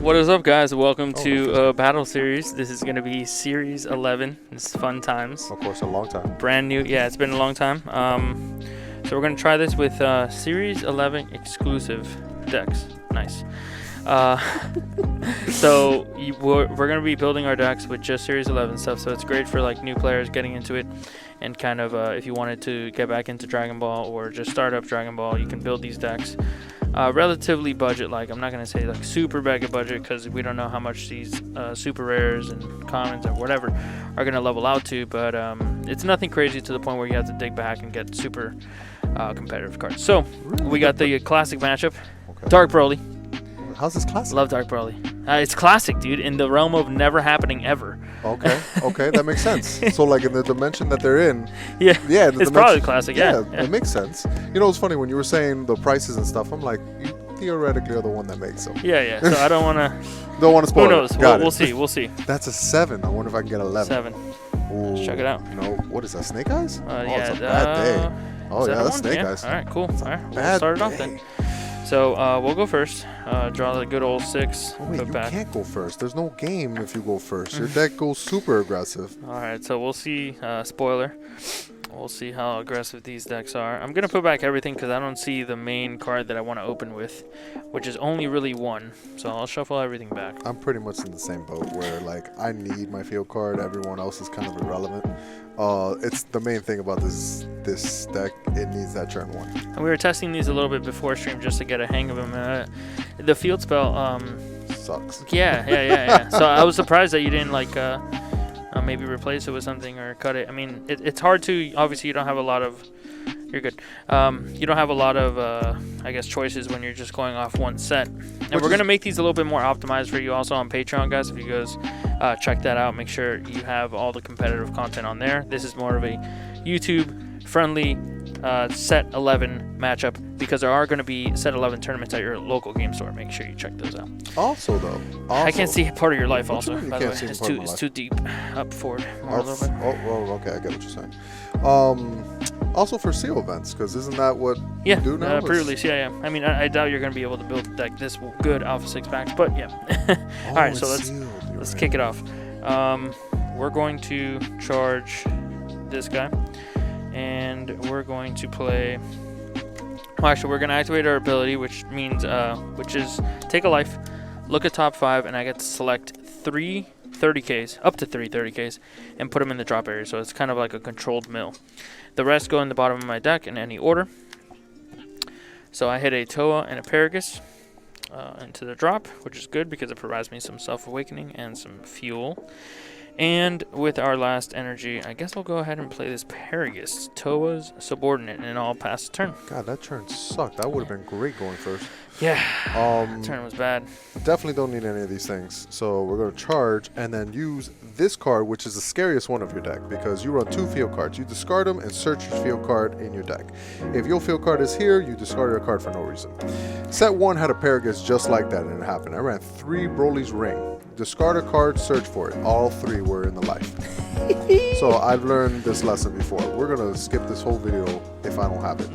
What is up, guys? Welcome to Battle Series. This is going to be Series 11. It's fun times. Of course, a long time. Brand new. Yeah, it's been a long time. So we're going to try this with Series 11 exclusive decks. Nice. So we're going to be building our decks with just Series 11 stuff. So it's great for like new players getting into it. And kind of if you wanted to get back into Dragon Ball or just start up Dragon Ball, you can build these decks. Relatively budget-like. I'm not going to say like super mega budget because we don't know how much these super rares and commons or whatever are going to level out to, but it's nothing crazy to the point where you have to dig back and get super competitive cards. So we got the classic matchup. Okay. Dark Broly. How's this classic? Love Dark Broly. It's classic, dude, in the realm of never happening ever. Okay, that makes sense. So, like, in the dimension that they're in, yeah, it's probably classic, yeah. It makes sense. You know, it's funny, when you were saying the prices and stuff, I'm like, you theoretically are the one that makes them. Yeah, so I don't want to... Don't want to spoil it. Who knows? We'll see. That's a 7. I wonder if I can get 11. 7. Ooh, let's check it out. No, what is that, Snake Eyes? Yeah. It's a bad day. Oh, yeah, that's Snake Eyes. All right, cool. All right, we'll start it off then. So we'll go first. Draw the good old 6. Oh, wait, you can't go first. There's no game if you go first. Your deck goes super aggressive. All right, so we'll see. Spoiler. We'll see how aggressive these decks are. I'm going to put back everything because I don't see the main card that I want to open with, which is only really 1. So I'll shuffle everything back. I'm pretty much in the same boat where, like, I need my field card. Everyone else is kind of irrelevant. It's the main thing about this deck. It needs that turn 1. And we were testing these a little bit before stream just to get a hang of them. The field spell sucks. Yeah. So I was surprised that you didn't like maybe replace it with something or cut it. I mean, it's hard to. Obviously, you don't have a lot of. You're good. You don't have a lot of, I guess, choices when you're just going off one set. And we're going to make these a little bit more optimized for you also on Patreon, guys. If you guys check that out, make sure you have all the competitive content on there. This is more of a YouTube-friendly set 11 matchup because there are going to be set 11 tournaments at your local game store. Make sure you check those out. Also, though. I can't see part of your life also, by the way. It's too deep. Up forward. More a little bit. Oh, okay. I get what you're saying. Also for seal events, because isn't that what you do now? Pre-release, yeah. I mean, I doubt you're going to be able to build like this good Alpha 6 packs, but yeah. All right, so let's kick it off. We're going to charge this guy, and we're going to play... Well, actually, we're going to activate our ability, which means, which is take a life, look at top 5, and I get to select 3 30Ks, up to 3 30Ks, and put them in the drop area. So it's kind of like a controlled mill. The rest go in the bottom of my deck in any order. So I hit a Toa and a Paragus into the drop, which is good because it provides me some self-awakening and some fuel. And with our last energy, I guess I'll go ahead and play this Paragus, Toa's subordinate, and I'll pass the turn. God, that turn sucked. That would have been great going first. Yeah, that turn was bad. Definitely don't need any of these things. So we're going to charge and then use this card, which is the scariest one of your deck, because you run 2 field cards. You discard them and search your field card in your deck. If your field card is here, you discard your card for no reason. Set 1 had a Paragus just like that, and it happened. I ran 3 Broly's Ring. Discard a card, search for it. All 3 were in the life. So I've learned this lesson before. We're going to skip this whole video if I don't have it.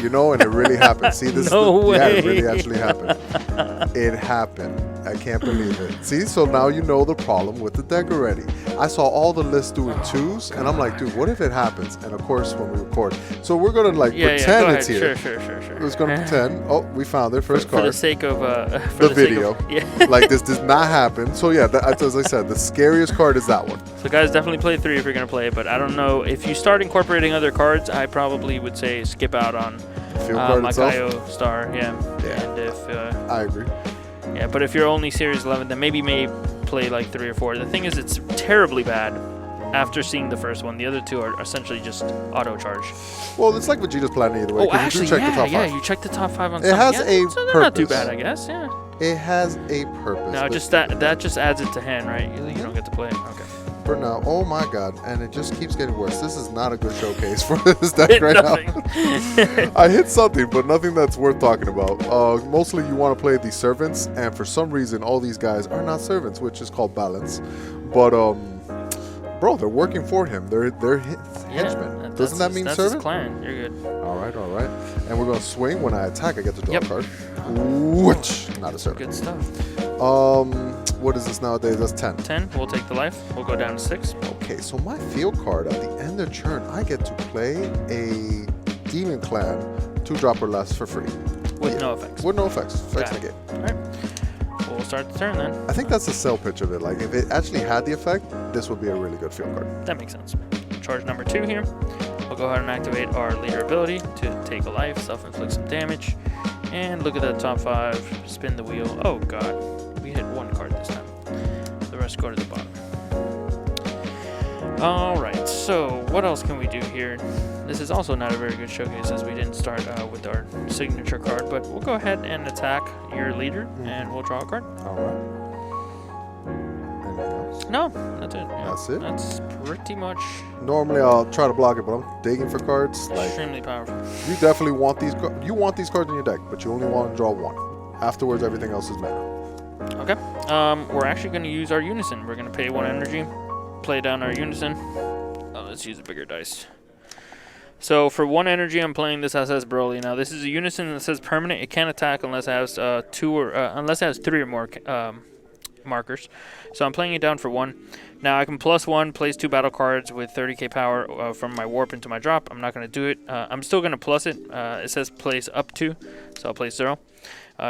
You know, and it really happened. See, this way. Yeah, it really actually happened. It happened. I can't believe it. See, so now you know the problem with the deck already. I saw all the lists doing 2s, and I'm like, dude, what if it happens? And of course, when we record. So we're going to like pretend it's here. Sure. We're just going to pretend. Oh, we found it. First card. For the sake of the video. Like, this does not happen. So yeah, as I said, the scariest card is that one. So guys, definitely play 3 if you're going to play, but I don't know. If you start incorporating other cards, I probably would say skip out on my YuGiOh star. Yeah. And if I agree. Yeah, but if you're only Series 11, then maybe play like 3 or 4. The thing is, it's terribly bad after seeing the first one. The other 2 are essentially just auto charge. Well, it's like Vegeta's plan either way. Oh, actually, you check the top 5. You check the top 5 on it has a so they're purpose. Not too bad, I guess. Yeah. It has a purpose. No, just that just adds it to hand, right? You don't get to play it. Okay. For now, oh my god, and it just keeps getting worse. This is not a good showcase for this deck right now. I hit something, but nothing that's worth talking about. Mostly you want to play these servants, and for some reason all these guys are not servants, which is called balance. But bro, they're working for him. They're henchmen. Doesn't that mean servant? That's his clan. You're good. All right. And we're gonna swing. When I attack, I get to draw a card. Which not a servant. Good stuff. What is this nowadays? That's 10. 10. We'll take the life. We'll go down to 6. Okay, so my field card at the end of turn, I get to play a Demon Clan 2-drop or less for free. With no effects. With no effects. Effects negate. Alright. We'll start the turn then. I think that's the sell pitch of it. Like, if it actually had the effect, this would be a really good field card. That makes sense. Charge number 2 here. We'll go ahead and activate our leader ability to take a life, self-inflict some damage. And look at that top 5. Spin the wheel. Oh god. We hit 1 card this time. The rest go to the bottom. Alright, so what else can we do here? This is also not a very good showcase as we didn't start with our signature card, but we'll go ahead and attack your leader and we'll draw a card. Alright. Anything else? No, that's it. Yeah, that's it? That's pretty much... Normally I'll try to block it, but I'm digging for cards. Like, extremely powerful. You definitely want these you want these cards in your deck, but you only want to draw 1. Afterwards, everything else is mana. Okay. We're actually going to use our Unison. We're going to pay 1 energy, play down our Unison. Oh, let's use a bigger dice. So for 1 energy, I'm playing this SS Broly. Now this is a Unison that says permanent. It can't attack unless it has unless it has 3 or more markers. So I'm playing it down for 1. Now I can +1, place 2 battle cards with 30k power from my warp into my drop. I'm not going to do it. I'm still going to plus it. It says place up to, so I'll place 0.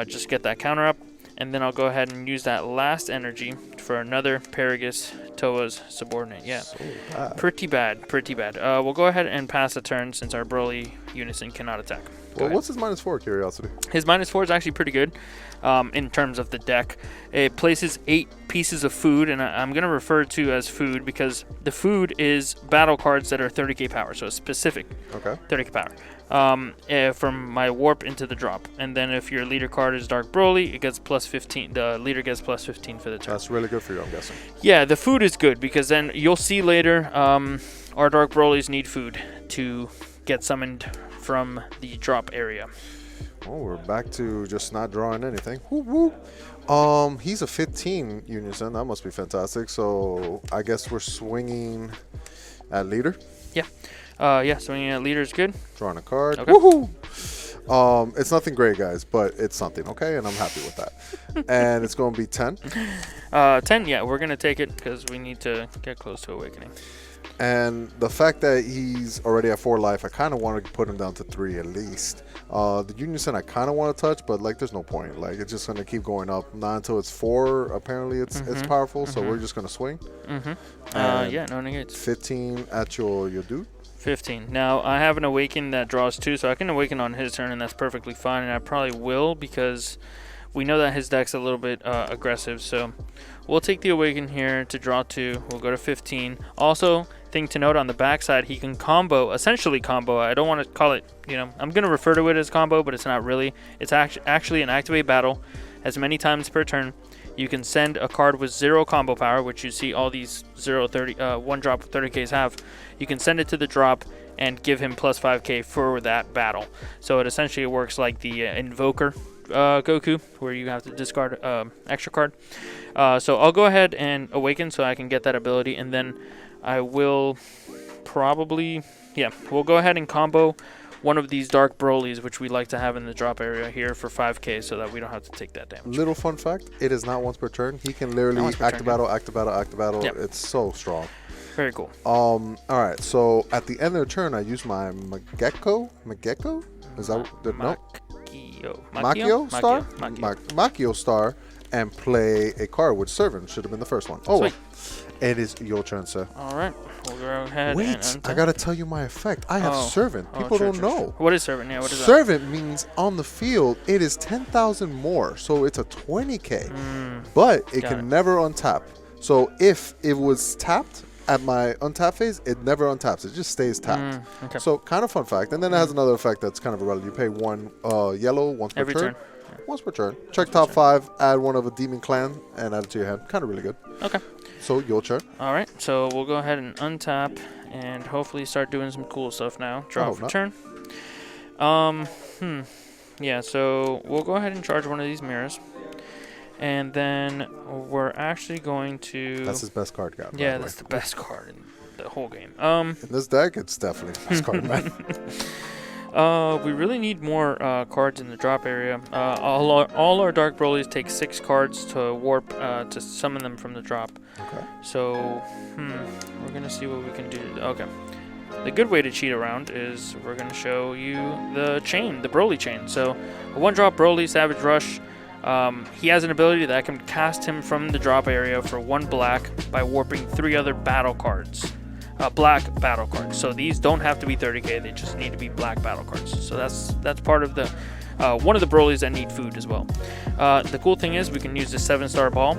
Just get that counter up. And then I'll go ahead and use that last energy for another Paragus Toa's subordinate. Yeah, so bad. Pretty bad, pretty bad. We'll go ahead and pass the turn since our Broly Unison cannot attack. Well, what's his -4, curiosity? His -4 is actually pretty good in terms of the deck. It places 8 pieces of food, and I'm going to refer to as food because the food is battle cards that are 30k power, so it's specific. Okay. 30k power. From my warp into the drop. And then if your leader card is Dark Broly, it gets +15. The leader gets +15 for the turn. That's really good for you, I'm guessing. Yeah, the food is good because then you'll see later our Dark Brolys need food to get summoned from the drop area. Oh, we're back to just not drawing anything. Whoop, whoop. He's a 15 Unison. That must be fantastic. So I guess we're swinging at leader. Yeah. Yeah, swinging at leader is good. Drawing a card. Okay. Woohoo! It's nothing great, guys, but it's something, okay? And I'm happy with that. And it's going to be 10. 10, yeah, we're going to take it because we need to get close to Awakening. And the fact that he's already at 4 life, I kind of want to put him down to 3 at least. The Unison I kind of want to touch, but like there's no point. Like it's just going to keep going up. Not until it's 4, apparently it's powerful, so we're just going to swing. Yeah, no negates. 15 at your dude. 15. Now, I have an Awaken that draws 2, so I can Awaken on his turn, and that's perfectly fine, and I probably will because we know that his deck's a little bit aggressive, so we'll take the Awaken here to draw 2. We'll go to 15. Also, thing to note on the backside, he can combo, essentially combo. I don't want to call it, I'm going to refer to it as combo, but it's not really. It's actually an activate battle as many times per turn. You can send a card with 0 combo power, which you see all these 1 drop 30Ks have. You can send it to the drop and give him +5k for that battle. So it essentially works like the Invoker Goku, where you have to discard extra card. So I'll go ahead and Awaken so I can get that ability, and then I will probably, we'll go ahead and combo one of these Dark Brolys, which we like to have in the drop area here for 5k so that we don't have to take that damage. Little fun fact, it is not once per turn. He can literally active battle. Yep. It's so strong. Very cool. Alright, so at the end of the turn, I use my Magekko? Is that the no? Makio Star? Makio Star, and play a card with Servant. Should have been the first one. Oh, well. It is your turn, sir. Alright. We'll go ahead. Wait, I gotta tell you my effect. I have Servant. People don't know. What is Servant? Yeah, what is that? Servant means on the field, it is 10,000 more. So it's a 20k. But it can never untap. So if it was tapped at my untap phase, it never untaps. It just stays tapped. Okay. So kind of fun fact. And then it has another effect that's kind of irrelevant. You pay 1 yellow once per turn. Once per turn. Check top 5, add 1 of a Demon Clan, and add it to your hand. Kind of really good. Okay. So your turn. All right. So we'll go ahead and untap and hopefully start doing some cool stuff now. Draw for turn. Yeah, so we'll go ahead and charge one of these mirrors. And then we're actually going to... That's his best card, guy. Yeah, that's the best card in the whole game. In this deck, it's definitely the best card, man. We really need more cards in the drop area. All our Dark Broly's take 6 cards to warp to summon them from the drop. Okay. So, we're gonna see what we can do. Okay. The good way to cheat around is we're gonna show you the chain, the Broly chain. So, a 1-drop Broly Savage Rush. He has an ability that can cast him from the drop area for 1 black by warping 3 other battle cards. Black battle cards. So these don't have to be 30k, they just need to be black battle cards. So that's part of the one of the Brolys that need food as well. The cool thing is we can use the 7-star ball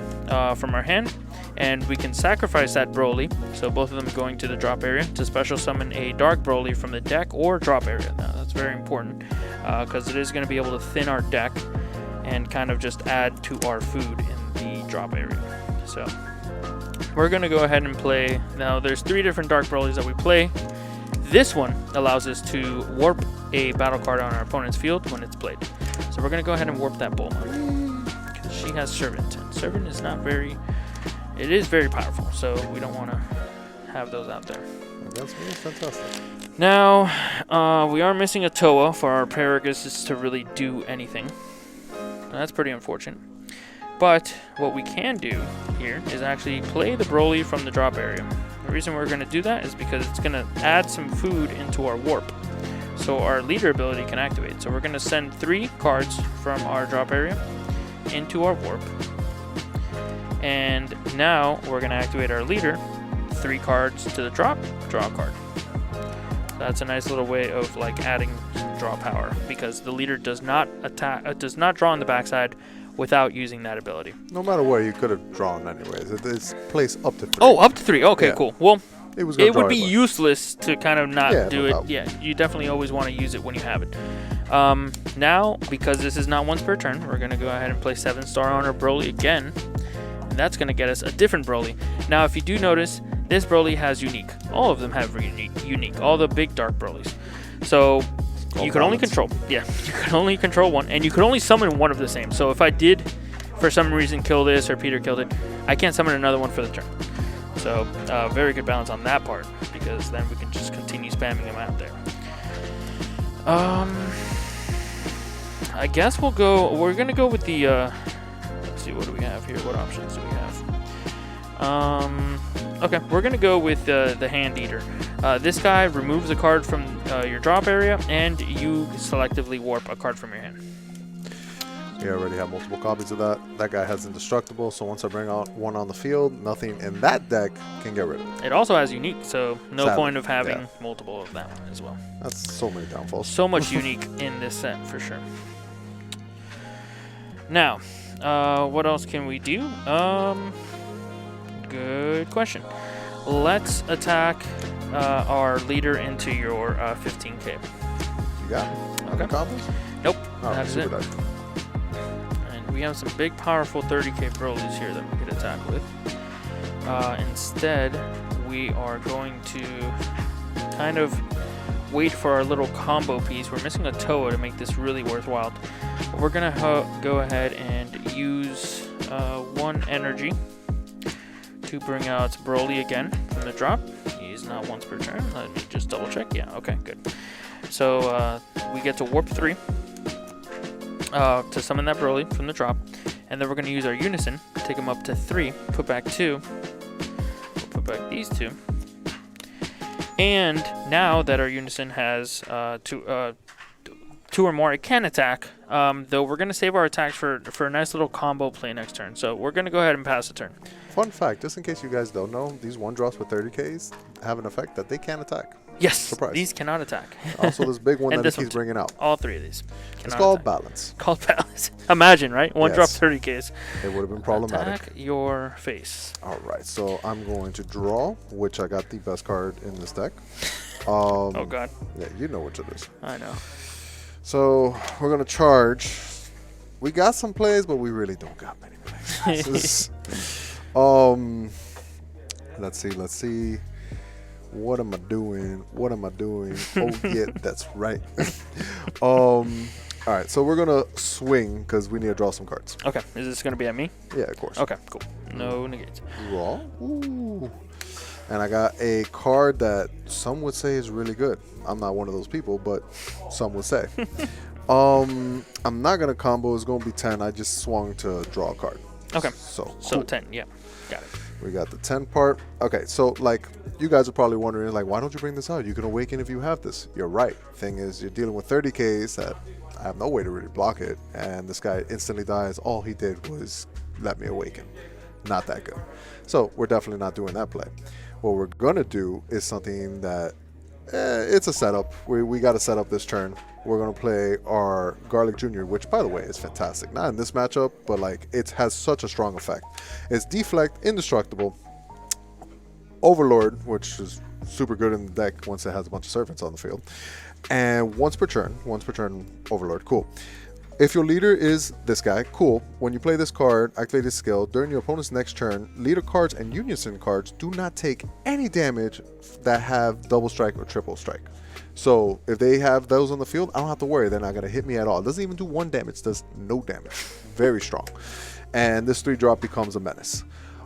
from our hand, and we can sacrifice that Broly, so both of them going to the drop area, to special summon a Dark Broly from the deck or drop area. Now that's very important because it is going to be able to thin our deck and kind of just add to our food in the drop area. So we're going to go ahead and play. Now, there's 3 different Dark Brolys that we play. This one allows us to warp a battle card on our opponent's field when it's played. So we're going to go ahead and warp that Bulma, because she has Servant. And Servant is not very... It is very powerful, so we don't want to have those out there. That's fantastic. Now, we are missing a Toa for our Paragus to really do anything. That's pretty unfortunate. But what we can do here is actually play the Broly from the drop area. The reason we're going to do that is because it's going to add some food into our warp, so our leader ability can activate. So we're going to send 3 cards from our drop area into our warp, and now we're going to activate our leader. 3 cards to the drop, draw a card. That's a nice little way of like adding some draw power, because the leader does not attack, does not draw on the backside without using that ability. No matter where, you could have drawn anyways. It's placed up to 3. Oh, up to 3. Okay, yeah. Cool. Well, it would be useless to kind of not do it. Yeah, you definitely always want to use it when you have it. Now, because this is not once per turn, we're going to go ahead and play 7-star on our Broly again. And that's going to get us a different Broly. Now, if you do notice, this Broly has unique. All of them have unique. All the big Dark Brolys. So you can only control. Yeah, you can only control 1, and you can only summon 1 of the same. So if I did, for some reason, kill this, or Peter killed it, I can't summon another one for the turn. So very good balance on that part, because then we can just continue spamming them out there. I guess we'll go. We're gonna go with the. Let's see, what do we have here? What options do we have? Okay, we're gonna go with the Hand Eater. This guy removes a card from your drop area, and you selectively warp a card from your hand. We already have multiple copies of that. That guy has indestructible, so once I bring out 1 on the field, nothing in that deck can get rid of it. It also has unique, so no point of having multiple of that one as well. That's so many downfalls. So much unique in this set, for sure. Now, what else can we do? Good question. Let's attack our leader into your 15k. You got it? Okay. Combos? Nope. Oh, That's it. And we have some big, powerful 30k Brolys here that we could attack with. Instead, we are going to kind of wait for our little combo piece. We're missing a Toa to make this really worthwhile. But we're going to go ahead and use 1 energy to bring out Broly again from the drop. He's not once per turn. Let me just double check. Yeah, okay, good. So we get to warp 3 to summon that Broly from the drop, and then we're going to use our Unison, take him up to 3, put back 2, we'll put back these 2, and now that our Unison has 2 or more, it can attack, though we're going to save our attacks for a nice little combo play next turn. So we're going to go ahead and pass the turn. Fun fact, just in case you guys don't know, these 1-drops with 30Ks have an effect that they can attack. Yes, surprise. These cannot attack. Also, this big one that he keeps bringing out. All 3 of these. It's called balance. Called balance. Imagine, right? 1 drop 30Ks. It would have been problematic. Attack your face. All right, so I'm going to draw, which I got the best card in this deck. Oh, God. Yeah, you know which it is. I know. So we're going to charge. We got some plays, but we really don't got many plays. Let's see. What am I doing? Oh, yeah, that's right. All right, so we're going to swing because we need to draw some cards. Okay, is this going to be at me? Yeah, of course. Okay, cool. No negates. Draw. Ooh. And I got a card that some would say is really good. I'm not one of those people, but some would say. I'm not gonna combo. It's gonna be 10. I just swung to draw a card. Okay. So So cool. 10. Yeah. Got it. We got the 10 part. Okay, so like you guys are probably wondering, like, why don't you bring this out? You can awaken if you have this. You're right. Thing is, you're dealing with 30Ks that I have no way to really block it, and this guy instantly dies. All he did was let me awaken. Not that good. So we're definitely not doing that play. What we're gonna do is something that it's a setup. We got to set up this turn. We're gonna play our Garlic Jr., which by the way is fantastic. Not in this matchup, but like it has such a strong effect. It's deflect, indestructible, Overlord, which is super good in the deck once it has a bunch of servants on the field, and once per turn Overlord. Cool. If your leader is this guy, cool. When you play this card, activate this skill, during your opponent's next turn, leader cards and unison cards do not take any damage that have double strike or triple strike. So if they have those on the field, I don't have to worry. They're not going to hit me at all. It doesn't even do 1 damage. It does no damage. Very strong. And this 3-drop becomes a menace.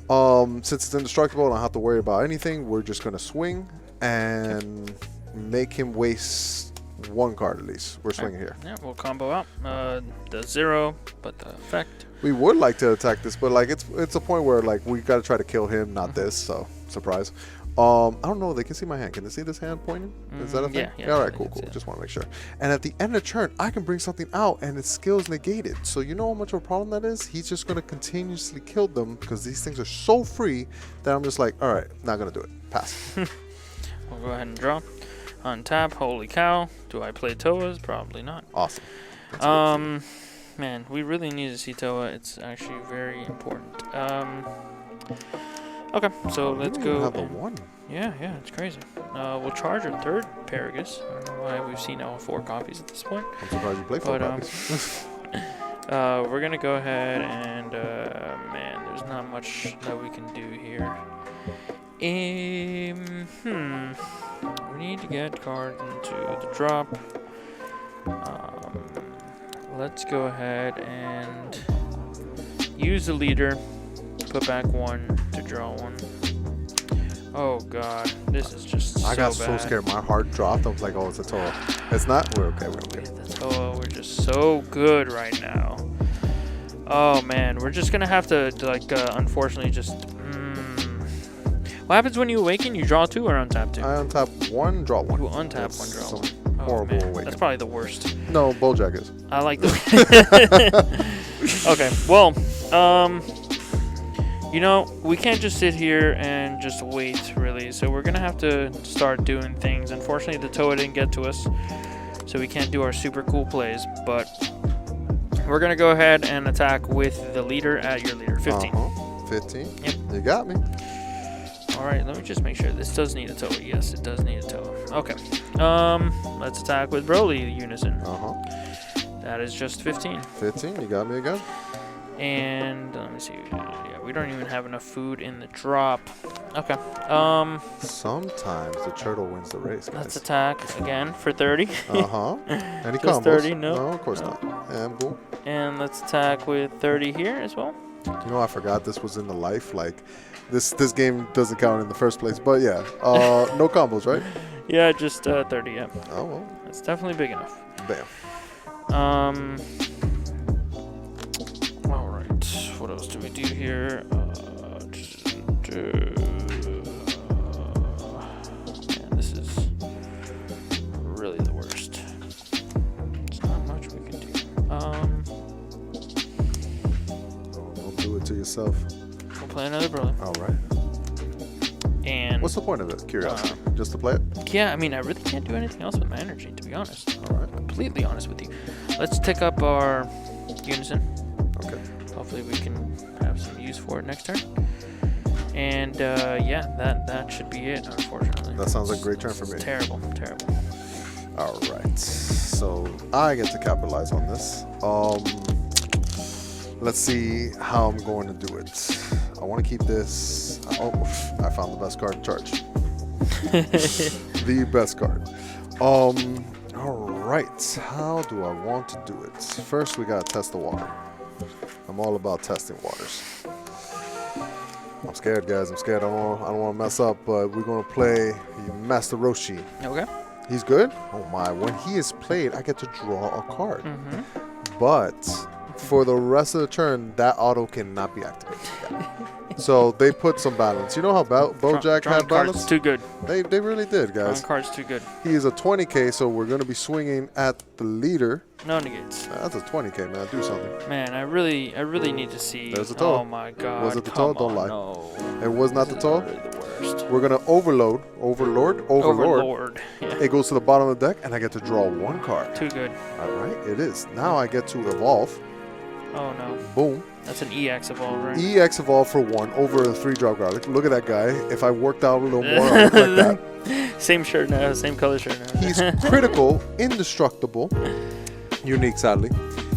Since it's indestructible, I don't have to worry about anything. We're just going to swing and make him waste 1 card at least. We're swinging here. Yeah, we'll combo out the 0, but the effect. We would like to attack this, but like it's a point where like we got to try to kill him, not this. So surprise. I don't know. They can see my hand. Can they see this hand pointing? Is that a thing? Yeah. All right, cool. Just want to make sure. And at the end of the turn, I can bring something out, and its skill is negated. So you know how much of a problem that is? He's just gonna continuously kill them because these things are so free that I'm just like, all right, not gonna do it. Pass. We'll go ahead and draw. Untap. Holy cow. Do I play Toas? Probably not. Awesome. Man, we really need to see Toa. It's actually very important. Okay, so let's go. Have the 1. Yeah, it's crazy. We'll charge our 3rd Paragus. I don't know why we've seen all 4 copies at this point. I'm surprised you play 4 copies. We're gonna go ahead and man, there's not much that we can do here. We need to get cards into the drop. Let's go ahead and use the leader. Put back 1 to draw 1. Oh god, this is just I got so so bad. scared. My heart dropped. I was like, oh, it's a Toa. It's not? We're okay. We're okay. The Toa, we're just so good right now. Oh man, we're just gonna have to like unfortunately just What happens when you awaken? You draw 2 or untap 2? I untap 1, draw 1. You untap 1, draw 1. Horrible man. awakening. That's probably the worst. No, Bojack is. I like the Okay, well, you know, we can't just sit here and just wait, really. So we're gonna have to start doing things. Unfortunately, the Toa didn't get to us, so we can't do our super cool plays. But we're gonna go ahead and attack with the leader at your leader, 15. 15. Yep. You got me. All right, let me just make sure this does need a Toa. Yes, it does need a Toa. Okay. Let's attack with Broly Unison. That is just 15. 15. You got me again. And let me see. Yeah, we don't even have enough food in the drop. Okay. Sometimes the turtle wins the race, guys. Let's attack again for 30. Any Just combos? 30? No. No, of course not. And boom. And let's attack with 30 here as well. You know, I forgot this was in the life. Like, this game doesn't count in the first place. But yeah, no combos, right? Yeah, just 30. Yeah. Oh well. It's definitely big enough. Bam. All right. What else do we do here? Man, this is really the worst. There's not much we can do. Don't do it to yourself. We'll play another Broly. All right. And what's the point of it? Curiosity. Just to play it? Yeah, I mean, I really can't do anything else with my energy, to be honest. All right. Completely honest with you. Let's take up our Unison. Okay. Hopefully we can have some use for it next turn. And yeah, that should be it, unfortunately. That sounds like a great turn for me. Terrible. All right. So I get to capitalize on this. Let's see how I'm going to do it. I want to keep this. Oh, I found the best card to charge. The best card. All right. How do I want to do it? First, we gotta test the water. I'm all about testing waters. I'm scared, guys. I'm scared. I don't want to mess up, but we're going to play Master Roshi. Okay. He's good? Oh, my. When he is played, I get to draw a card. But for the rest of the turn, that auto cannot be activated. So they put some balance. You know how Bojack had balance? Cards too good. They really did, guys. Drawing cards too good. He is a 20K, so we're going to be swinging at the leader. No negates. That's a 20K, man. Do something. Man, I really need to see. There's the toe. Oh my God. Was it the toe? Don't lie. No. It was not the toe? The worst. We're going to overlord. Yeah. It goes to the bottom of the deck, and I get to draw one card. Too good. All right, it is. Now I get to evolve. Oh no. Boom. That's an EX evolve, right? EX evolve for 1 over a 3-drop garlic. Look at that guy. If I worked out a little more, I would like that. Same shirt now, same color shirt now. He's critical, indestructible, unique sadly.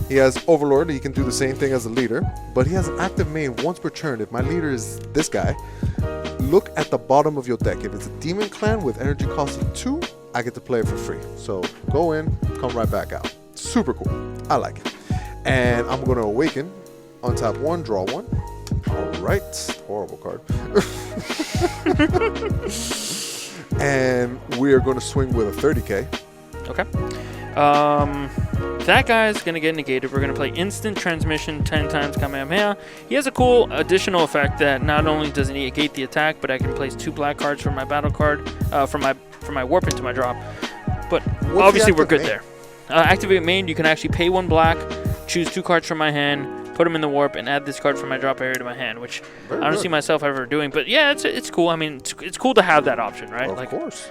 He has Overlord. He can do the same thing as the leader, but he has an active main once per turn. If my leader is this guy, look at the bottom of your deck. If it's a demon clan with energy cost of 2, I get to play it for free. So go in, come right back out. Super cool. I like it. And I'm going to awaken. Untap 1, draw 1. All right. Horrible card. And we are going to swing with a 30K. Okay. That guy's going to get negated. We're going to play Instant Transmission 10 times Kamehameha. He has a cool additional effect that not only does he negate the attack, but I can place 2 black cards from my battle card, from my warp into my drop. But obviously we're good there. Activate main, you can actually pay 1 black, choose 2 cards from my hand, put them in the warp, and add this card from my drop area to my hand, which I don't see myself ever doing. But yeah, it's cool. I mean, it's cool to have that option, right? Of course.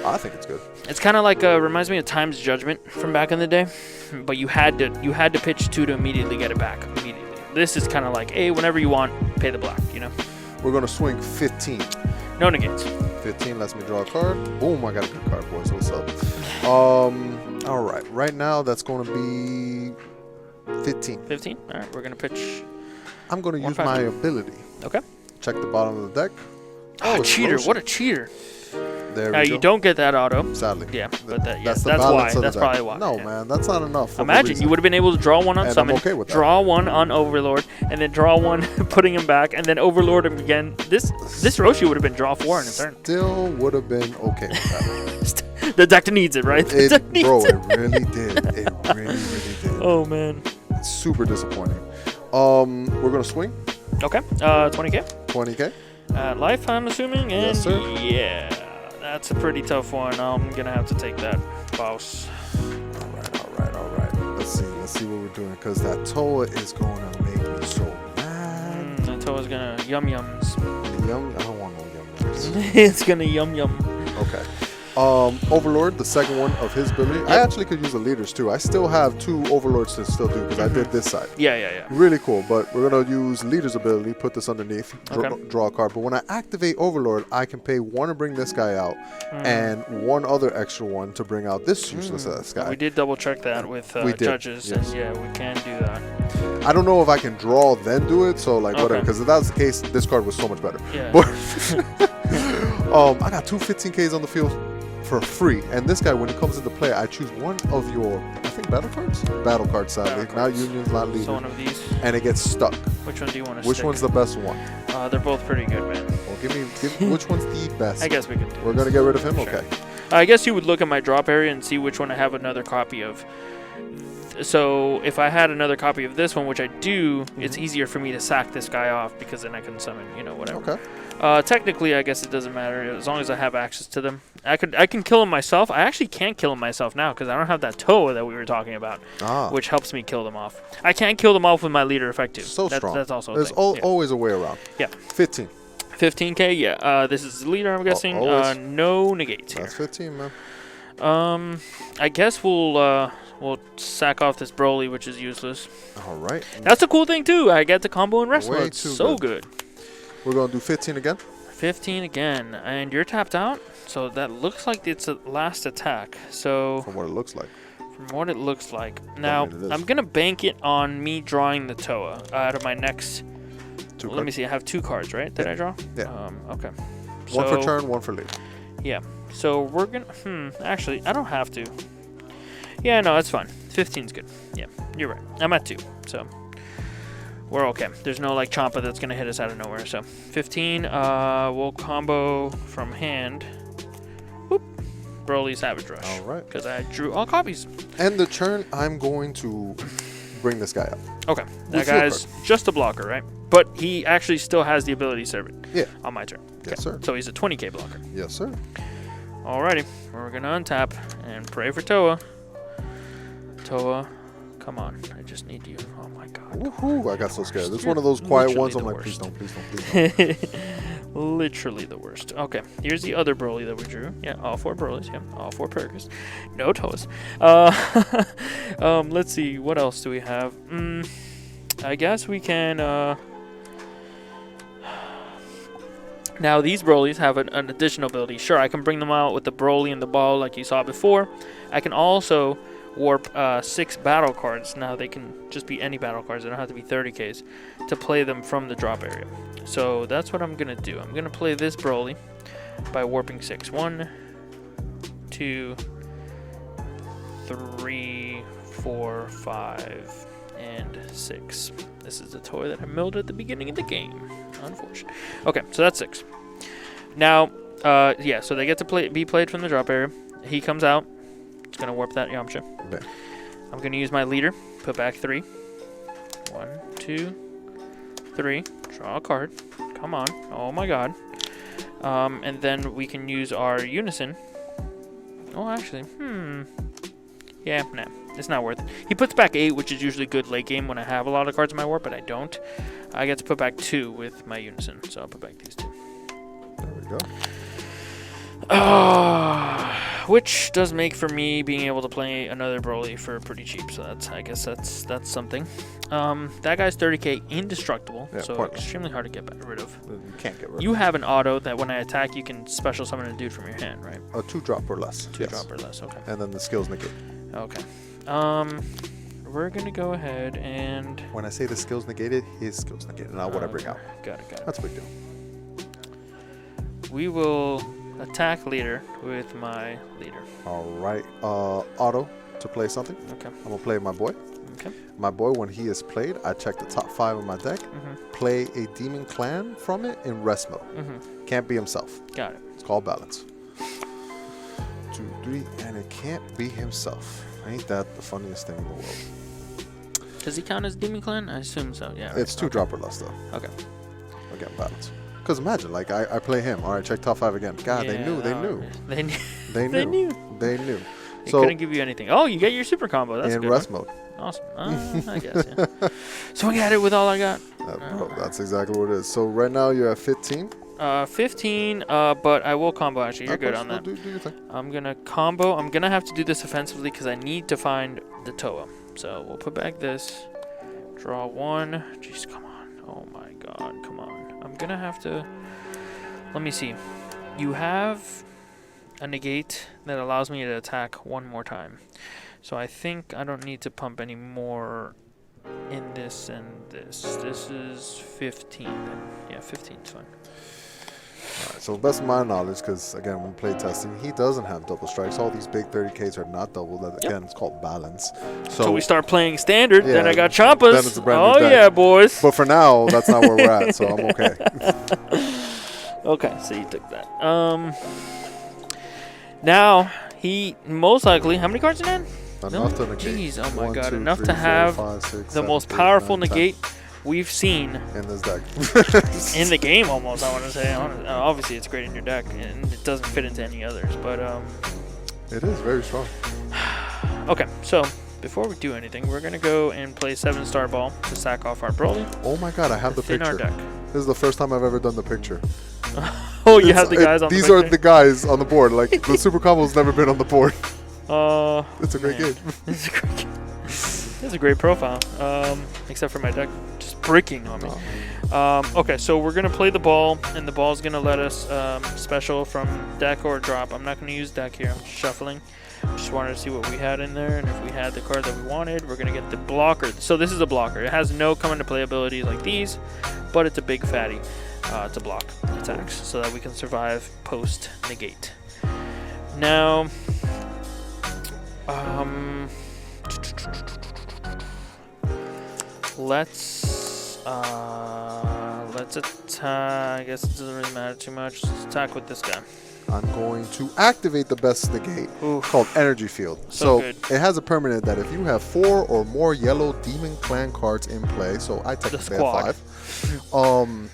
I think it's good. It's kind of like reminds me of Time's Judgment from back in the day, but you had to pitch 2 to immediately get it back immediately. This is kind of like, hey, whenever you want, pay the black, you know. We're gonna swing 15. No negates. 15 lets me draw a card. Boom! I got a good card, boys. What's up? All right. Right now, that's gonna be 15. 15. All right. We're gonna pitch. I'm gonna use my ability. Okay. Check the bottom of the deck. Oh, cheater! What a cheater! There we go. You don't get that auto. Sadly. Yeah, but that's why. That's probably why. No, man, that's not enough. Imagine you would have been able to draw 1 on and summon, I'm okay with that. draw 1 on Overlord, and then draw 1 putting him back, and then Overlord him again. This Roshi would have been draw 4 in a turn. Still would have been okay with that. The deck needs it, right? It really did. It really did. Oh man. It's super disappointing. We're gonna swing. Okay. 20K. 20K. Life, I'm assuming. And yes, sir. Yeah, that's a pretty tough one. I'm gonna have to take that, boss. All right. Let's see what we're doing, because that Toa is gonna make me so mad. That Toa's gonna yums. I don't want no yums. It's gonna yum. Okay. Overlord, the second one of his ability. Yep. I actually could use the leaders too. I still have 2 Overlords to still do, because I did this side. Yeah. Really cool, but we're going to use leader's ability, put this underneath, Okay. draw a card. But when I activate Overlord, I can pay 1 to bring this guy out, and 1 other extra 1 to bring out this useless ass guy. We did double check that with judges, yes. and yeah, we can do that. I don't know if I can draw then do it, so like whatever, because if that was the case, this card was so much better. Yeah. But I got 2 15Ks on the field for free, and this guy, when he comes into play, I choose 1 of your, I think, battle cards, sadly, not unions, not leaders. So one of these. And it gets stuck. Which one do you want to stick? Which one's the best one? They're both pretty good, man. Well, give me which one's the best? I guess we can do We're gonna get rid of him. Sure. Okay. I guess you would look at my drop area and see which one I have another copy of. So if I had another copy of this one, which I do, it's easier for me to sack this guy off, because then I can summon, whatever. Okay. Technically, I guess it doesn't matter as long as I have access to them. I can kill him myself. I actually can't kill him myself now, because I don't have that Toa that we were talking about, which helps me kill them off. I can't kill them off with my leader effect too. So strong. That's also There's always a way around. Yeah. 15. 15K. Yeah. This is the leader, I'm guessing. No negates here. That's 15, man. I guess we'll sack off this Broly, which is useless. All right. That's a cool thing too. I get the combo and rest Way mode. too So good. We're gonna do 15 again. 15 again, and you're tapped out. So that looks like it's a last attack. So from what it looks like. Now I'm gonna bank it on me drawing the Toa out of my next. Let me see. I have 2 cards, right? That I draw. Yeah. Okay. 1 for turn, 1 for lead. Yeah. So we're gonna. Actually, I don't have to. Yeah, no, that's fine. 15's good. Yeah, you're right. I'm at 2. So we're okay. There's no like Champa that's gonna hit us out of nowhere. So 15. We'll combo from hand. Whoop. Broly Savage Rush. All right. Because I drew all copies. End the turn. I'm going to bring this guy up. Okay. That guy's just a blocker, right? But he actually still has the ability to serve it. Yeah. On my turn. Okay. Yes, sir. So he's a 20k blocker. Yes, sir. Alrighty. We're gonna untap and pray for Toa. Toa, come on. I just need you. Oh my god. Woohoo! I got so scared. This is one of those quiet ones. I'm like, please don't, please don't, please don't. Literally the worst. Okay, here's the other Broly that we drew. Yeah, all 4 Brolys. Yeah, all 4 Perkins. No Toas. Let's see. What else do we have? I guess we can. Now these Brolys have an additional ability. Sure, I can bring them out with the Broly and the ball like you saw before. I can also warp 6 battle cards. Now they can just be any battle cards. They don't have to be 30Ks to play them from the drop area. So that's what I'm going to do. I'm going to play this Broly by warping 6. 1, 2, 3, 4, 5, and 6. This is the toy that I milled at the beginning of the game. Unfortunate. Okay, so that's 6. Now, yeah, so they get to be played from the drop area. He comes out. It's going to warp that Yamcha. Okay. I'm going to use my leader. Put back 3. 1, 2, 3. Draw a card. Come on. Oh my god. And then we can use our Unison. Oh, actually. Yeah, nah. It's not worth it. He puts back 8, which is usually good late game when I have a lot of cards in my warp, but I don't. I get to put back 2 with my Unison, so I'll put back these 2. There we go. Which does make for me being able to play another Broly for pretty cheap, so I guess that's something. That guy's 30k indestructible, yeah, so pointless. Extremely hard to get rid of. You can't get rid of. You have an auto that when I attack, you can special summon a dude from your hand, right? A 2-drop or less. 2-drop or less, okay. And then the skills negate. Okay. We're gonna go ahead and. When I say the skills negated, his skills negated, not what I bring out. Got it. That's a big deal. We will attack leader with my leader. All right. Auto to play something. Okay. I'm gonna play my boy. Okay. My boy, when he is played, I check the top 5 of my deck. Play a demon clan from it in rest mode. Can't be himself. Got it. It's called balance. 2, 3, and it can't be himself. Ain't that the funniest thing in the world? Does he count as Demon Clan? I assume so, yeah. Right. It's 2-drop or less, though. Okay. Again, balance. Because imagine, like, I play him. All right, check top 5 again. God, yeah, they knew. They knew. They knew. They couldn't give you anything. Oh, you get your super combo. That's in good. In rest mode. Awesome. I guess, yeah. Swing at it with all I got. Bro, that's exactly what it is. So right now you're at 15. 15, but I will combo, actually. You're good on that. Do your thing. I'm going to combo. I'm going to have to do this offensively because I need to find the Toa. So we'll put back this. Draw 1. Jeez, come on. Oh, my God. Come on. I'm going to have to... Let me see. You have a negate that allows me to attack 1 more time. So I think I don't need to pump any more in this and this. This is 15 then. Yeah, 15 is fine. Alright, so best of my knowledge, because again, when play testing, he doesn't have double strikes. All these big 30Ks are not double. That again, it's called balance. So we start playing standard, yeah, then I got Champas. Then it's a brand new deck. Yeah, boys. But for now, that's not where we're at, so I'm okay. Okay, so you took that. Now he most likely, how many cards in hand? Enough to negate. Jeez, oh my 1, God, 2, enough 3, to 4, have 5, 6, the 7, most 8, powerful 9, 10. negate we've seen in this deck. in the game, almost. I want to say. Obviously, it's great in your deck, and it doesn't fit into any others. But it is very strong. Okay, so before we do anything, we're gonna go and play 7-star ball to sack off our Broly. Oh my God, I have the picture. Our deck. This is the first time I've ever done the picture. Oh, you have the guys on the These picture? are the guys on the board. Like the super combo's never been on the board. It's a great game. It's a great game. It's a great profile. Except for my deck just bricking on me. Okay, so we're gonna play the ball, and the ball's gonna let us special from deck or drop. I'm not gonna use deck here. I'm just shuffling. Just wanted to see what we had in there, and if we had the card that we wanted, we're gonna get the blocker. So this is a blocker. It has no come into play abilities like these, but it's a big fatty to block attacks, so that we can survive post negate. Now, let's Let's attack. I guess it doesn't really matter too much. Let's attack with this guy. I'm going to activate the best negate called Energy Field. So it has a permanent that if you have 4 or more yellow Demon Clan cards in play, so I technically have 5,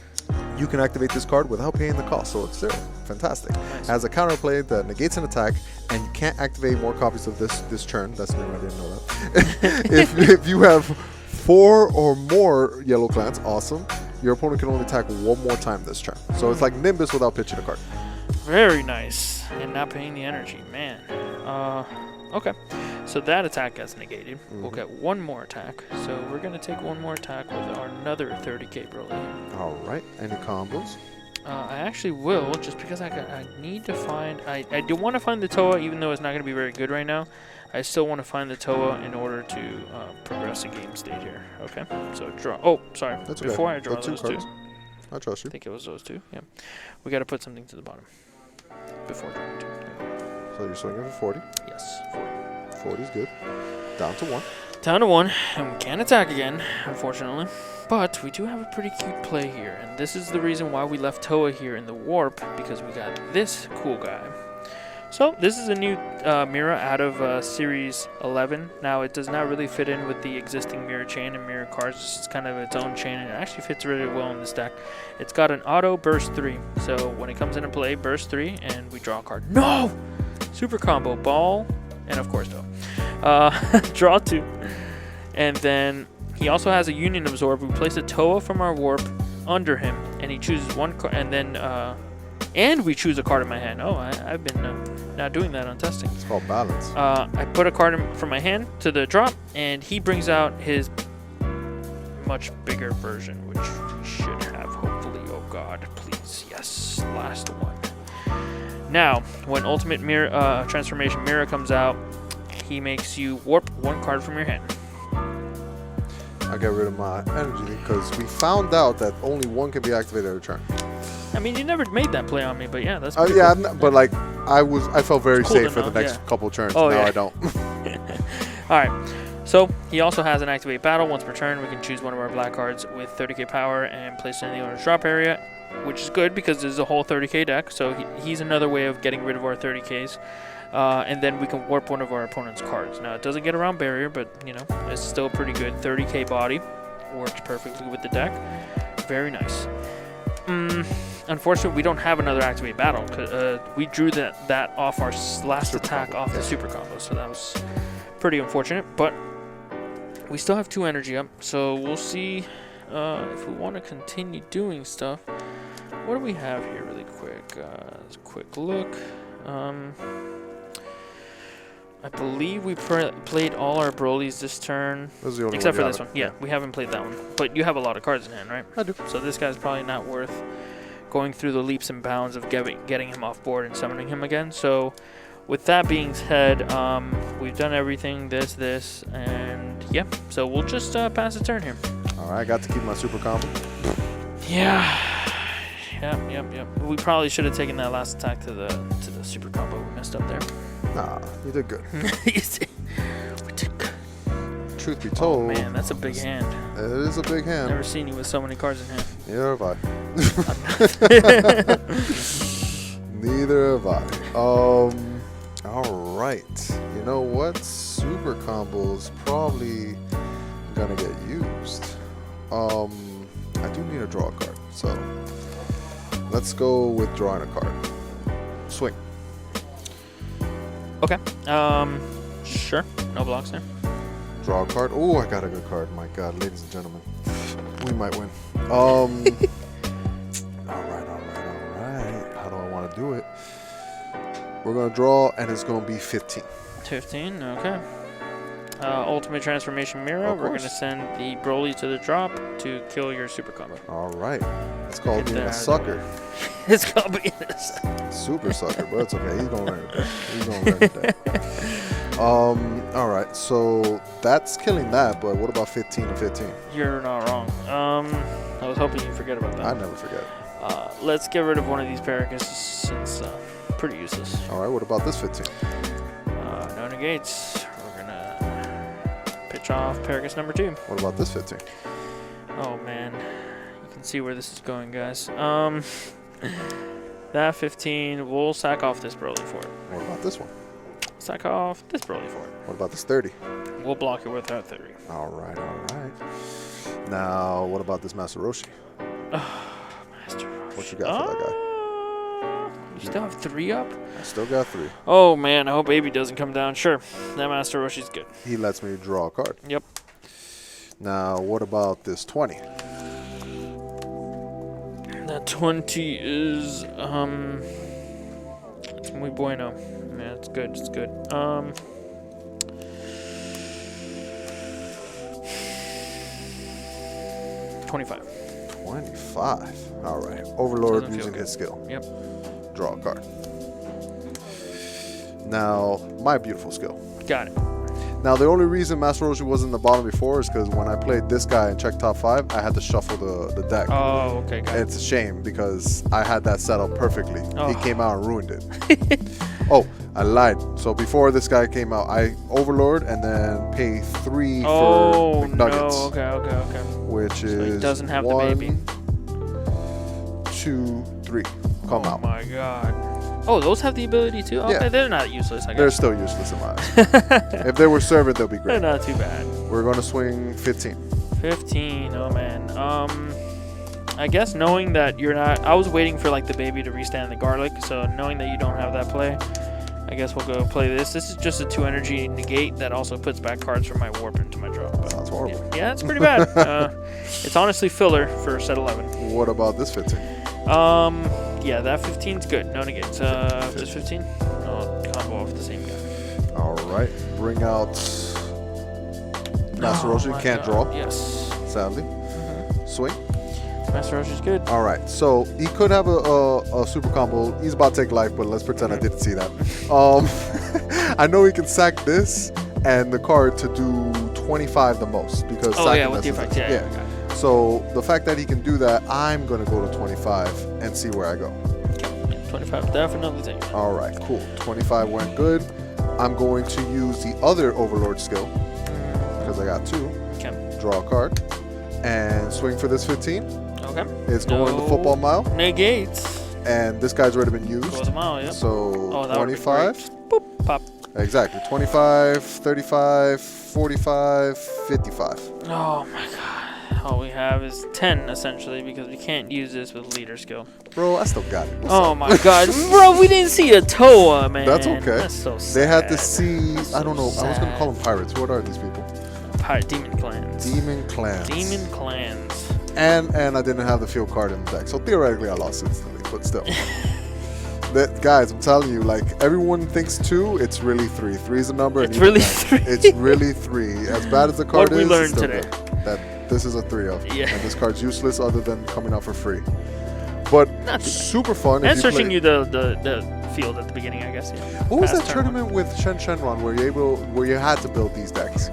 you can activate this card without paying the cost, so it's 0. Fantastic. Nice. It has a counterplay that negates an attack, and you can't activate more copies of this turn. That's new, I didn't know that. if you have 4 or more yellow clans, awesome. Your opponent can only attack 1 more time this turn. So it's like Nimbus without pitching a card. Very nice. And not paying the energy, man. Okay. So that attack gets negated. We'll get 1 more attack. So we're going to take 1 more attack with our another 30k Broly. All right. Any combos? I actually will, just because I need to find... I do want to find the Toa, even though it's not going to be very good right now. I still want to find the Toa in order to progress the game state here. Okay, so draw... Oh, sorry. That's Before okay. I draw those 2... I trust you. I think it was those 2, yeah. We got to put something to the bottom before drawing 2. So you're swinging for 40? Yes, 40. 40 is good. Down to 1. Down to 1, and we can't attack again, unfortunately. But we do have a pretty cute play here, and this is the reason why we left Toa here in the warp, because we got this cool guy. So this is a new Mira out of Series 11. Now it does not really fit in with the existing Mirror chain and Mirror cards. It's just kind of its own chain, and it actually fits really well in this deck. It's got an auto burst 3, so when it comes into play, burst 3, and we draw a card. No! Super combo, ball, and of course Toa. Draw 2, and then he also has a Union Absorb. We place a Toa from our warp under him, and he chooses 1 card, and then and we choose a card in my hand. Oh, I've been not doing that on testing. It's called balance. I put a card from my hand to the drop, and he brings out his much bigger version, which we should have, hopefully. Oh God, please, yes, last one. Now, when Ultimate Mirror Transformation Mirror comes out, he makes you warp 1 card from your hand. I get rid of my energy because we found out that only 1 can be activated at a turn. I mean, you never made that play on me, but yeah, that's yeah, cool. but like I felt very cool safe for the next couple turns. Oh, now yeah. I don't. All right. So he also has an activate battle. Once per turn, we can choose one of our black cards with 30k power and place it in the owner's drop area, which is good because there's a whole 30k deck. So he's another way of getting rid of our 30ks. And then we can warp one of our opponent's cards. Now, it doesn't get around barrier, but, you know, it's still pretty good. 30k body. Works perfectly with the deck. Very nice. Unfortunately, we don't have another activate battle. We drew that off our last super attack combo. Off the super combo, so that was pretty unfortunate. But we still have 2 energy up, so we'll see if we want to continue doing stuff. What do we have here really quick? Let's a quick look. I believe we played all our Brolys this turn, except for this one. Yeah, we haven't played that one. But you have a lot of cards in hand, right? I do. So this guy's probably not worth going through the leaps and bounds of getting him off board and summoning him again. So with that being said, we've done everything, this, and yeah. So we'll just pass the turn here. All right, I got to keep my super combo. Yeah. Yep. We probably should have taken that last attack to the super combo. We messed up there. Nah, you did good. We did good. Truth be told. Oh man, that's a big hand. It is a big hand. Never seen you with so many cards in hand. Neither have I. Neither have I. All right. You know what? Super combos probably gonna get used. I do need to draw a card, so let's go with drawing a card. Swing. Okay. Sure. No blocks there. Draw a card. Oh, I got a good card. My God, ladies and gentlemen, we might win. All right. How do I want to do it? We're gonna draw, and it's gonna be 15. 15. Okay. Ultimate Transformation Mirror. We're gonna send the Broly to the drop to kill your super combo. All right. It's called being a sucker. It's called being a sucker. Super sucker, but it's okay. He's gonna learn it. All right. So that's killing that. But what about 15 and 15? You're not wrong. I was hoping you'd forget about that. I never forget. Let's get rid of one of these Paragus since pretty useless. All right. What about this 15? No negates. We're gonna pitch off Paragus number 2. What about this 15? Oh man, you can see where this is going, guys. That 15, we'll sack off this Broly for it. What about this one? Sack off this Broly for it. What about this 30? We'll block it with that 30. All right. Now, what about this Master Roshi? Master Roshi. What you got for that guy? You still have 3 up? I still got 3. Oh man, I hope Baby doesn't come down. Sure, that Master Roshi's good. He lets me draw a card. Yep. Now, what about this 20? That 20 is it's muy bueno. Yeah, it's good. It's good. 25. 25. All right. Overlord Doesn't feel using good. his skill. Yep. Draw a card. Now, my beautiful skill. Got it. Now, the only reason Master Roshi was in the bottom before is because when I played this guy and checked top 5, I had to shuffle the deck. Oh, okay, got it. It's a shame because I had that set up perfectly. Oh. He came out and ruined it. Oh, I lied. So before this guy came out, I Overlord and then pay 3 Oh, for McNuggets. no. Okay. Which So is he doesn't have 1, the baby. 2, 3. Come Oh out. my god. Oh, those have the ability too? Okay, Yeah. they're not useless, I They're guess. still useless in my eyes. If they were servant, they'll be They're great. not too bad. We're going to swing 15. 15, oh man. I guess knowing that you're not... I was waiting for like the baby to restand the garlic, so knowing that you don't have that play, I guess we'll go play this. This is just a 2 energy negate that also puts back cards from my warp into my draw. But Sounds horrible. yeah, it's pretty bad. It's honestly filler for set 11. What about this 15? Yeah, that 15's good. No negates. This 15? I'll combo off the same guy. All right. Bring out Master Roshi. my Can't God. draw, Yes. sadly. Swing. Master Roshi's good. All right. So he could have a super combo. He's about to take life, but let's pretend I didn't see that. I know he can sack this and the card to do 25 the most because Oh sacking yeah, with the messes effect. up. Yeah. Okay. So the fact that he can do that, I'm going to go to 25 and see where I go. Yeah, 25 definitely take it. All right, cool. 25 went good. I'm going to use the other Overlord skill because I got 2. Okay. Draw a card and swing for this 15. Okay. It's going the football mile, Negates. and this guy's already been used. Goes a mile, yeah. So Oh, that would be 25. great. Boop. Pop. Exactly. 25, 35, 45, 55. Oh my god. All we have is 10 essentially because we can't use this with leader skill. Bro, I still got it. What's Oh up? my god. Bro, we didn't see a Toa, man. That's okay. That's so sad. They had to see, That's I don't know, so I was going to call them sad. pirates. What are these people? Demon clans. Demon clans. Demon clans. And I didn't have the field card in the deck. So theoretically I lost instantly, but still. Guys, I'm telling you, like, everyone thinks 2, it's really 3. 3 is a number. It's and even really that, 3. It's really 3. As bad as the card What we is, learned it's still today. good. That this is a 3 of. Yeah. And this card's useless other than coming out for free. But Not too super fun. And if you searching play. you the field at the beginning, I guess. Yeah. What was Past that turn tournament with Shenron where you had to build these decks?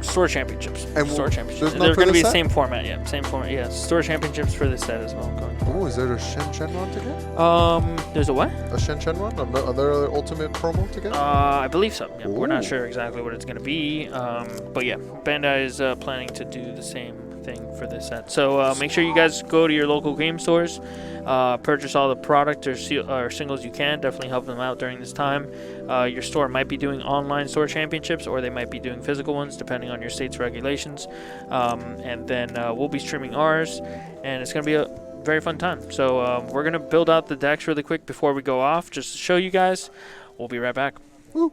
Store championships. And Store championships. there's none They're for going to this be the set? same format. Yeah, same format. Yeah, store championships for this set as well. Oh, is there a Shenron to get? There's a what? A Shenron? Another ultimate promo to get? I believe so. Yeah, we're not Ooh. sure exactly what it's going to be. But yeah, Bandai is planning to do the same thing for this set. So make sure you guys go to your local game stores, purchase all the product or singles you can. Definitely help them out during this time. Your store might be doing online store championships, or they might be doing physical ones, depending on your state's regulations. And then we'll be streaming ours, and it's going to be a very fun time. So we're going to build out the decks really quick before we go off, just to show you guys. We'll be right back. Woo.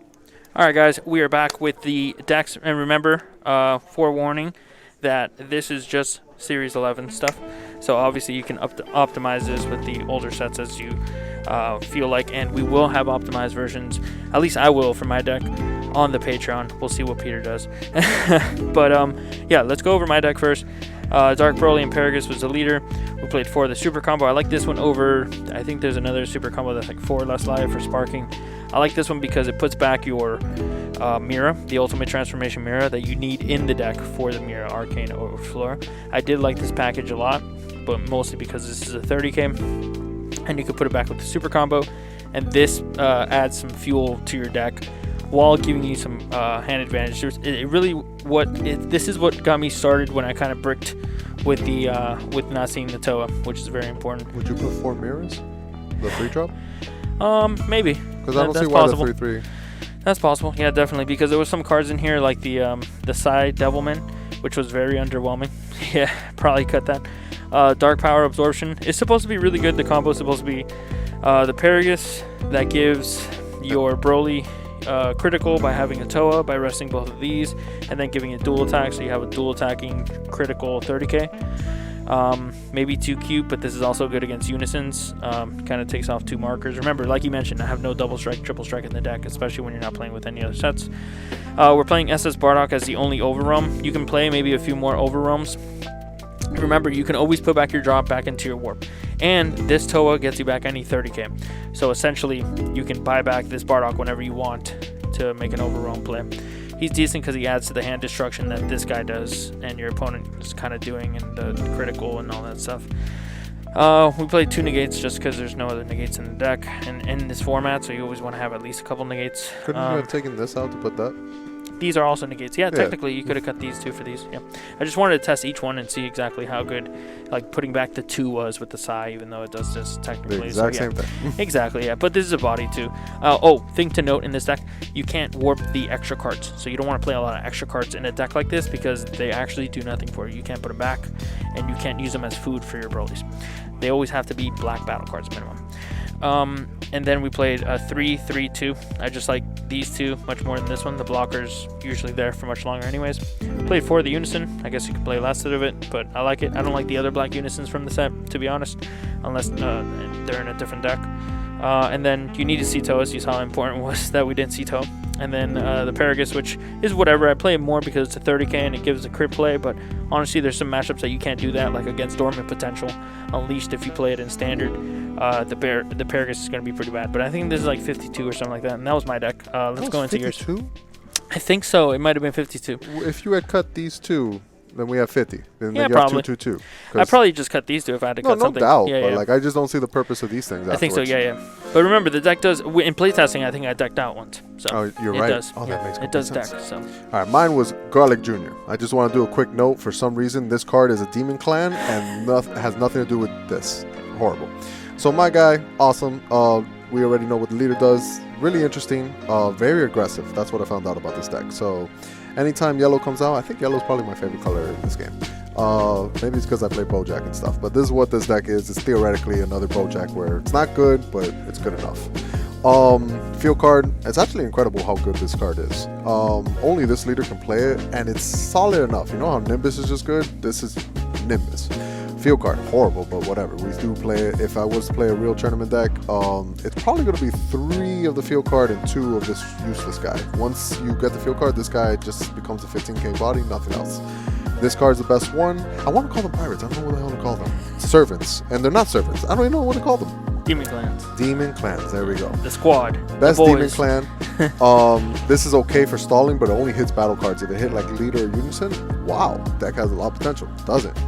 All right, guys, we are back with the decks. And remember, forewarning, that this is just Series 11 stuff. So obviously you can optimize this with the older sets as you feel like, and we will have optimized versions, at least I will for my deck, on the Patreon. We'll see what Peter does. But yeah, let's go over my deck first. Dark Broly and Paragus was the leader. We played 4 of the super combo. I like this one over, I think there's another super combo that's like 4 less life for sparking. I like this one because it puts back your Mira, the ultimate transformation Mira that you need in the deck for the Mira Arcane Overflow. I did like this package a lot, but mostly because this is a 30k, and you can put it back with the super combo, and this adds some fuel to your deck while giving you some hand advantage. This is what got me started when I kind of bricked with the with not seeing the Toa, which is very important. Would you put 4 mirrors? The 3 drop? Maybe. Because I don't see why possible. the 3/3. That's possible. Yeah, definitely. Because there was some cards in here like the Psy Devilman, which was very underwhelming. Yeah, probably cut that. Dark Power Absorption is supposed to be really good. The combo is supposed to be the Paragus that gives your Broly critical by having a Toa, by resting both of these, and then giving it dual attack, so you have a dual attacking critical 30k. Maybe too cute, but this is also good against Unisons. Kind of takes off 2 markers. Remember, like you mentioned, I have no double strike, triple strike in the deck, especially when you're not playing with any other sets. We're playing SS Bardock as the only overroam. You can play maybe a few more overroams. Remember, you can always put back your drop back into your warp. And this Toa gets you back any 30k. So essentially, you can buy back this Bardock whenever you want to make an overroam play. He's decent because he adds to the hand destruction that this guy does, and your opponent is kind of doing, and the critical and all that stuff. We played 2 negates just because there's no other negates in the deck and in this format, so you always want to have at least a couple negates. Couldn't you have taken this out to put that? These are also negates. Yeah, technically you could have cut these 2 for these. Yeah, I just wanted to test each one and see exactly how good, like putting back the 2 was with the Psy, even though it does this technically. The exact same thing. Exactly. Yeah, but this is a body too. Thing to note in this deck: you can't warp the extra cards, so you don't want to play a lot of extra cards in a deck like this because they actually do nothing for you. You can't put them back, and you can't use them as food for your Brolys. They always have to be black battle cards minimum. And then we played a 3-3-2. I just like these 2 much more than this one. The blocker's usually there for much longer anyways. Played 4 of the Unison. I guess you can play less of it, but I like it. I don't like the other black Unisons from the set, to be honest, unless they're in a different deck. And then you need to see Toas. You saw how important it was that we didn't see Toa. And then the Paragus, which is whatever. I play it more because it's a 30k and it gives a crit play, but honestly there's some matchups that you can't do that, like against Dormant Potential. Unleashed, if you play it in Standard, the Paragus is going to be pretty bad. But I think this is like 52 or something like that, and that was my deck. Let's go into yours. 52? I think so. It might have been 52. If you had cut these 2, then we have 50. Then Yeah, you probably. have 2. I probably just cut these 2 if I had to cut something. No doubt. Yeah, but yeah. like, I just don't see the purpose of these things. I think so. Yeah. But remember, the deck does in playtesting. I think I decked out once. So oh, you're it right. Does. Oh, that makes it does sense. deck. So. All right, mine was Garlic Jr. I just want to do a quick note. For some reason, this card is a Demon Clan and has nothing to do with this. Horrible. So my guy, awesome. We already know what the leader does. Really interesting. Very aggressive. That's what I found out about this deck. So anytime yellow comes out, I think yellow is probably my favorite color in this game. Maybe it's because I play Bojack and stuff, but this is what this deck is. It's theoretically another Bojack where it's not good, but it's good enough. Field card, it's actually incredible how good this card is. Only this leader can play it, and it's solid enough. You know how Nimbus is just good? This is Nimbus. Field card, horrible, but whatever. We do play it. If I was to play a real tournament deck, it's probably going to be 3 of the field card and 2 of this useless guy. Once you get the field card, this guy just becomes a 15k body, nothing else. This card's the best one. I want to call them pirates. I don't know what the hell to call them. Servants. And they're not servants. I don't even know what to call them. Demon Clans. Demon Clans. There we go. The squad. Best the Demon Clan. This is okay for stalling, but it only hits battle cards. If it hit like Leader or Unison, wow, deck has a lot of potential. Doesn't.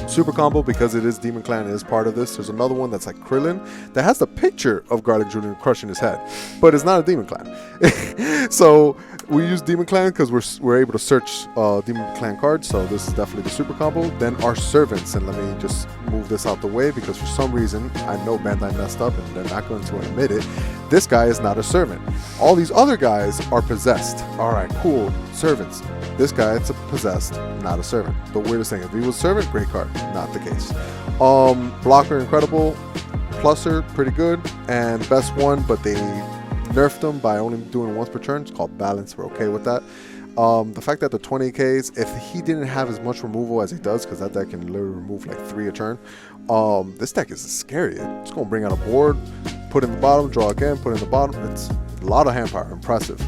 Super combo because it is Demon Clan, it is part of this. There's another one that's like Krillin that has the picture of Garlic Jr. crushing his head, but it's not a Demon Clan. So we use Demon Clan because we're able to search Demon Clan cards. So this is definitely the super combo. Then our servants, and let me just move this out the way because for some reason I know Bandai messed up and they're not going to admit it. This guy is not a servant. All these other guys are possessed. All right, cool. Servants. This guy, it's a possessed, not a servant. The weirdest thing, if he was a servant, great card. Not the case. Blocker, incredible. Plusser, pretty good. And best one, but they nerfed him by only doing it once per turn. It's called Balance. We're okay with that. The fact that the 20Ks, if he didn't have as much removal as he does, because that deck can literally remove like 3 a turn, this deck is scary. It's going to bring out a board, put in the bottom, draw again, put in the bottom. It's a lot of hand power. Impressive.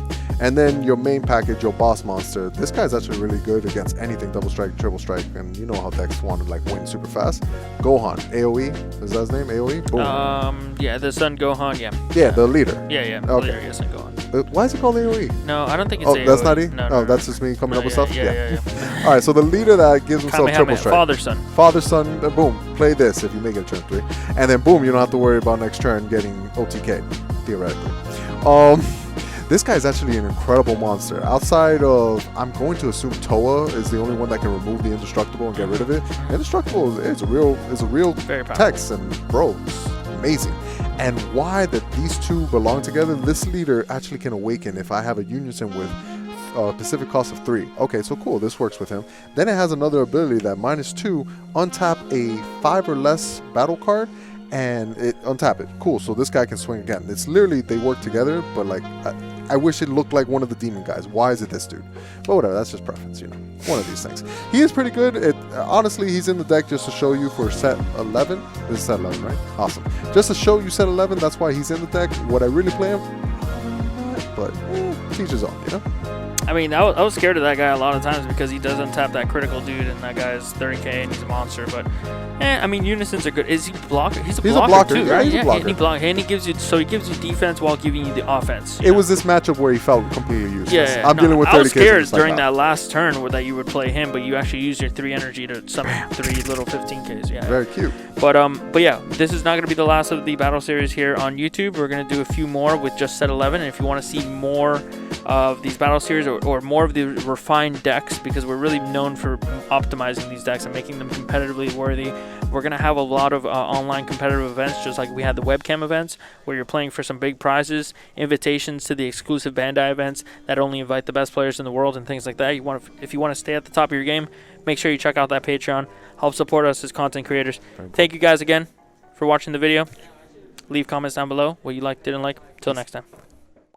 And then your main package, your boss monster. This guy's actually really good against anything double strike, triple strike, and you know how decks want to like win super fast. Gohan, AOE, is that his name? AOE? Boom. Yeah, the Sun Gohan, yeah. Yeah, the leader. Yeah, the okay. leader, yes, Sun Gohan. Why is it called AOE? No, I don't think it's AOE. That's not E? No, that's just me coming up with stuff? Yeah. All right, so the leader that gives himself triple strike. Father Son. Father Son, boom, play this if you make it turn 3. And then boom, you don't have to worry about next turn getting OTK, theoretically. This guy's actually an incredible monster. Outside of, I'm going to assume Toa is the only one that can remove the indestructible and get rid of it. Indestructible is a real text, and bro, it's amazing. And why that these two belong together? This leader actually can awaken if I have a unison with Pacific cost of 3. Okay, so cool, this works with him. Then it has another ability that -2, untap a 5 or less battle card, and it untap it. Cool, so this guy can swing again. It's literally, they work together, but like, I wish it looked like one of the demon guys. Why is it this dude? But whatever, that's just preference, you know. One of these things. He is pretty good. Honestly, he's in the deck just to show you for set 11. This is set 11, right? Awesome. Just to show you set 11, that's why he's in the deck. Would I really play him? But teach his own, you know? I mean, I was scared of that guy a lot of times because he does untap that critical dude, and that guy's 30k and he's a monster. But, I mean, unisons are good. Is he a blocker? He's a blocker too, right? He's a blocker. And he gives you defense while giving you the offense. It was this matchup where he felt completely useless. Yeah, I'm dealing with 30k. I was scared during that last turn that you would play him, but you actually used your 3 energy to summon 3 little 15ks. Yeah, very cute. But yeah, this is not going to be the last of the battle series here on YouTube. We're going to do a few more with just set 11, and if you want to see more of these battle series or more of the refined decks, because we're really known for optimizing these decks and making them competitively worthy, we're going to have a lot of online competitive events, just like we had the webcam events where you're playing for some big prizes, invitations to the exclusive Bandai events that only invite the best players in the world and things like that. If you want to stay at the top of your game, make sure you check out that Patreon. Help support us as content creators. Thank you guys again for watching the video. Leave comments down below what you liked, didn't like. Till next time.